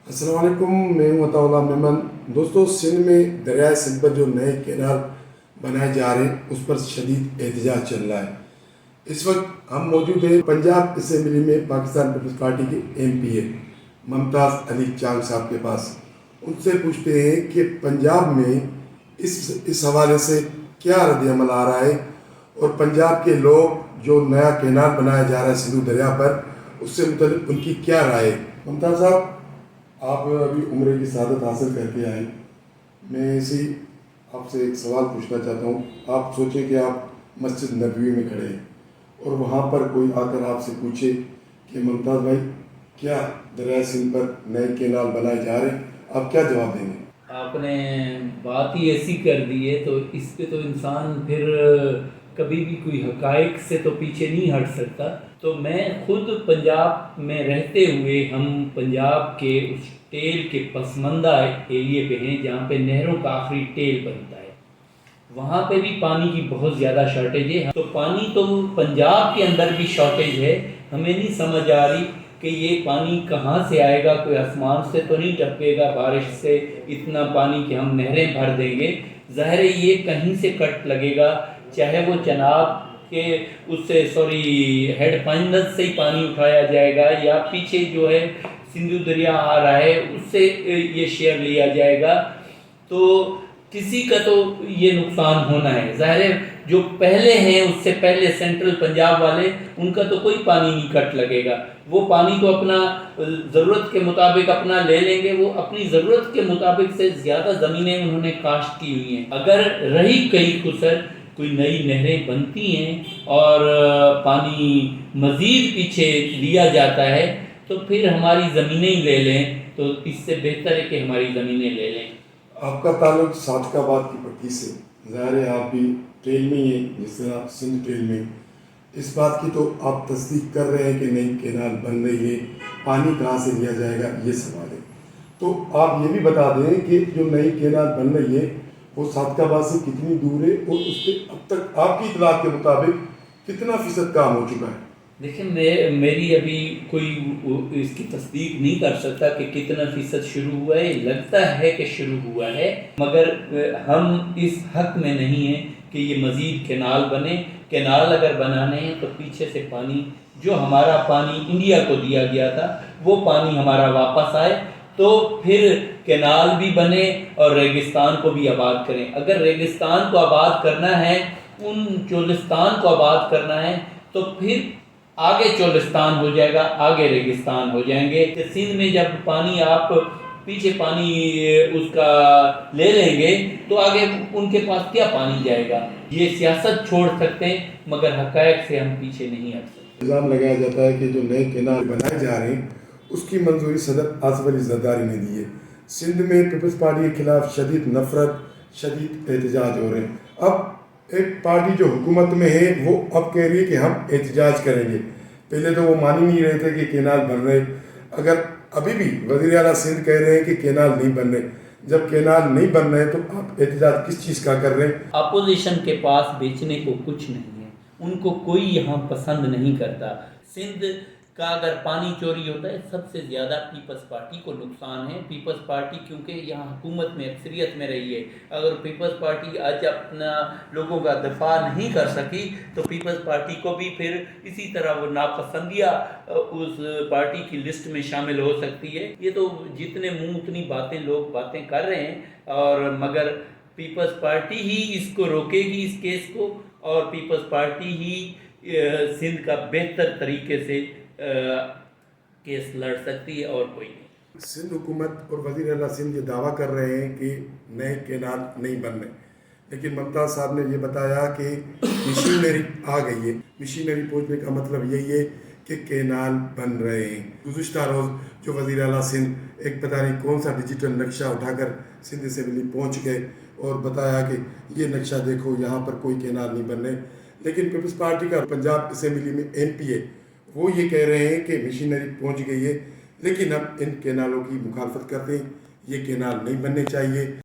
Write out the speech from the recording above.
السلام علیکم، میں ہوں عطا اللہ میمن۔ دوستو، سندھ میں دریائے سندھ پر جو نئے کینال بنائے جا رہے ہیں اس پر شدید احتجاج چل رہا ہے۔ اس وقت ہم موجود ہیں پنجاب اسمبلی میں پاکستان پیپلز پارٹی کے MP ممتاز علی چانگ صاحب کے پاس۔ ان سے پوچھتے ہیں کہ پنجاب میں اس حوالے سے کیا رد عمل آ رہا ہے اور پنجاب کے لوگ جو نیا کینال بنایا جا رہا ہے سندھو دریا پر، اس سے متعلق ان کی کیا رائے ہے۔ ممتاز صاحب، آپ ابھی عمرے کی سعادت حاصل کر کے آئے، میں اسی آپ سے ایک سوال پوچھنا چاہتا ہوں۔ آپ سوچیں کہ آپ مسجد نبوی میں کھڑے ہیں اور وہاں پر کوئی آ کر آپ سے پوچھے کہ ممتاز بھائی کیا دریائے سندھ پر نئے کینال بنائے جا رہے ہیں، آپ کیا جواب دیں گے؟ آپ نے بات ہی ایسی کر دی ہے تو اس پہ تو انسان پھر کبھی بھی کوئی حقائق سے تو پیچھے نہیں ہٹ سکتا۔ تو میں خود پنجاب میں رہتے ہوئے، ہم پنجاب کے اس ٹیل کے پسماندہ ایریے پہ ہیں جہاں پہ نہروں کا آخری ٹیل بنتا ہے، وہاں پہ بھی پانی کی بہت زیادہ شارٹیج ہے۔ تو پانی تو پنجاب کے اندر بھی شارٹیج ہے، ہمیں نہیں سمجھ آ رہی کہ یہ پانی کہاں سے آئے گا۔ کوئی آسمان سے تو نہیں ٹپکے گا بارش سے اتنا پانی کہ ہم نہریں بھر دیں گے۔ ظاہر ہے یہ کہیں سے کٹ لگے گا، چاہے وہ چناب کے اس سے ہیڈ پائنز سے ہی پانی اٹھایا جائے گا، یا پیچھے جو ہے سندھو دریا آ رہا ہے اس سے یہ شیئر لیا جائے گا، تو کسی کا تو یہ نقصان ہونا ہے۔ ظاہر ہے جو پہلے ہیں، اس سے پہلے سینٹرل پنجاب والے، ان کا تو کوئی پانی نہیں کٹ لگے گا، وہ پانی تو اپنا ضرورت کے مطابق اپنا لے لیں گے۔ وہ اپنی ضرورت کے مطابق سے زیادہ زمینیں انہوں نے کاشت کی ہوئی ہیں۔ اگر رہی کئی خسر، کوئی نئی نہریں بنتی ہیں اور پانی مزید پیچھے لیا جاتا ہے تو پھر ہماری زمینیں ہی لے لیں، تو اس سے بہتر ہے کہ ہماری زمینیں لے لیں۔ آپ کا تعلق صادقآباد کی پٹی سے، ظاہر ہے آپ بھی ٹرین میں ہی ہیں، جس طرح سندھ ٹرین میں۔ اس بات کی تو آپ تصدیق کر رہے ہیں کہ نئی کینال بن رہی ہے، پانی کہاں سے لیا جائے گا، یہ سوال ہے۔ تو آپ یہ بھی بتا دیں کہ جو نئی کینال بن رہی ہے وہ صادقآباد سے کتنی دور ہے اور اس پہ اب تک آپ کی اطلاعات کے مطابق کتنا فیصد کام ہو چکا ہے؟ دیکھیں، میری ابھی کوئی اس کی تصدیق نہیں کر سکتا کہ کتنا فیصد شروع ہوا ہے۔ لگتا ہے کہ شروع ہوا ہے، مگر ہم اس حق میں نہیں ہیں کہ یہ مزید کینال بنے۔ کینال اگر بنانے ہیں تو پیچھے سے پانی، جو ہمارا پانی انڈیا کو دیا گیا تھا، وہ پانی ہمارا واپس آئے، تو پھر کینال بھی بنے اور ریگستان کو بھی آباد کریں۔ اگر ریگستان کو آباد کرنا ہے، ان چولستان کو آباد کرنا ہے، تو پھر آگے چولستان ہو جائے گا، آگے ریگستان ہو جائیں گے۔ کہ سندھ میں جب پانی آپ پیچھے پانی اس کا لے لیں گے تو آگے ان کے پاس کیا پانی جائے گا۔ یہ سیاست چھوڑ سکتے ہیں مگر حقائق سے ہم پیچھے نہیں ہٹ سکتے۔ الزام لگایا جاتا ہے کہ جو نئے کینال بنائے جا رہے ہیں اس کی منظوری صدر آصف علی زرداری نے دی ہے۔ سندھ میں پیپلز پارٹی کے خلاف شدید نفرت، شدید احتجاج ہو رہے ہیں۔ اب ایک پارٹی جو حکومت میں ہے وہ اب کہہ رہی ہے کہ ہم احتجاج کریں گے۔ پہلے تو وہ مان ہی نہیں رہے تھے کہ کینال بن رہے، اگر ابھی بھی وزیر اعلیٰ سندھ کہہ رہے ہیں کہ کینال نہیں بن رہے، جب کینال نہیں بن رہے تو آپ احتجاج کس چیز کا کر رہے ہیں؟ اپوزیشن کے پاس بیچنے کو کچھ نہیں ہے، ان کو کوئی یہاں پسند نہیں کرتا۔ سندھ کا اگر پانی چوری ہوتا ہے سب سے زیادہ پیپلز پارٹی کو نقصان ہے۔ پیپلز پارٹی کیونکہ یہاں حکومت میں اکثریت میں رہی ہے، اگر پیپلز پارٹی آج اپنا لوگوں کا دفاع نہیں کر سکی تو پیپلز پارٹی کو بھی پھر اسی طرح وہ ناپسندیدہ اس پارٹی کی لسٹ میں شامل ہو سکتی ہے۔ یہ تو جتنے منہ اتنی باتیں لوگ باتیں کر رہے ہیں، اور مگر پیپلز پارٹی ہی اس کو روکے گی، اس کیس کو، اور پیپلز پارٹی ہی سندھ کا بہتر طریقے سے کیس لڑ سکتی ہے، اور کوئی نہیں۔ سندھ حکومت اور وزیر اعلیٰ سندھ یہ دعویٰ کر رہے ہیں کہ نئے کینال نہیں بن رہے، لیکن ممتاز صاحب نے یہ بتایا کہ مشینری آ گئی ہے۔ مشینری پہنچنے کا مطلب یہی ہے کہ کینال بن رہے ہیں۔ گزشتہ روز جو وزیر اعلیٰ سندھ ایک پتہ نہیں کون سا ڈیجیٹل نقشہ اٹھا کر سندھ اسمبلی پہنچ گئے اور بتایا کہ یہ نقشہ دیکھو، یہاں پر کوئی کینال نہیں بن رہے، لیکن پیپلز پارٹی کا پنجاب اسمبلی میں MP ہے، وہ یہ کہہ رہے ہیں کہ مشینری پہنچ گئی ہے، لیکن ہم ان کینالوں کی مخالفت کرتے ہیں، یہ کینال نہیں بننے چاہیے۔